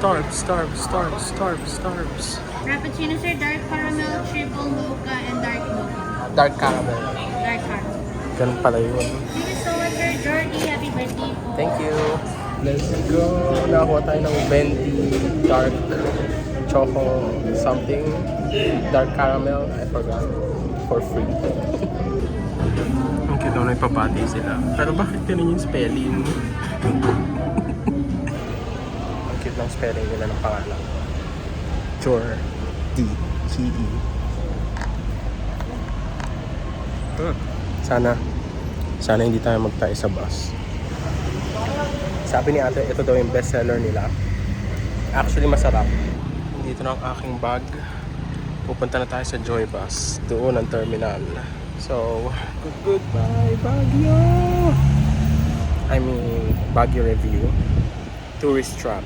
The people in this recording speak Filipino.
Starbs. Frappuccino, sir. Dark caramel, triple mocha, and dark mocha. Dark caramel. Dark caramel. Ganun pala yun. Thank you so much, sir. Jordy, happy birthday po. Thank you. Let's go. Nakakuha tayo ng Venti Dark Choco something. Dark caramel. I forgot. For free. Ang cute na nagpapati sila. Pero bakit ganun yung spelling? Ang cute ng spelling nila ng pangalan. Jordy. G-E. Sana hindi tayo magtayo sa bus. Sabi ni ate, ito daw yung bestseller nila. Actually, masarap. Dito na ang aking bag. Pupunta na tayo sa Joy Bus. Doon ang terminal. So, goodbye, Baguio! I mean, Baguio Review. Tourist trap.